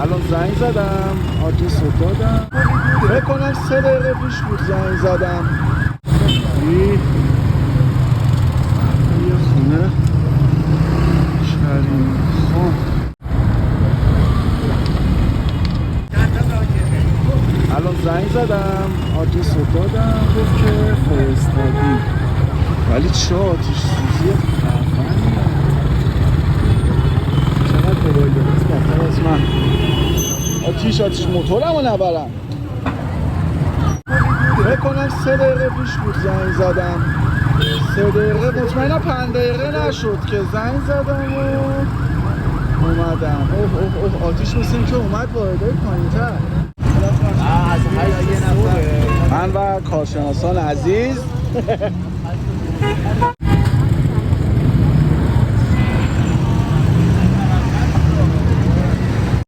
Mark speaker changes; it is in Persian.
Speaker 1: الان زنگ زدم آدرس رو دادم فکر کنم 3 دقیقه پیش بود زنگ زدم یه خونه کریم خان الان زنگ زدم آدرس رو دادم گفت که فرستادی ولی چه آتیش سوزی خفنیه چقدر موبایل درست بهتر از من آتیش موتورم رو نبرم فکر کنم 3 دقیقه پیش بود زنگ زدم 3 دقیقه مطمئنم 5 دقیقه نشد که زنگ زدم و اومدم اوه آتیش مثل این که اومد واردای پایین‌تر من و کارشناسان عزیز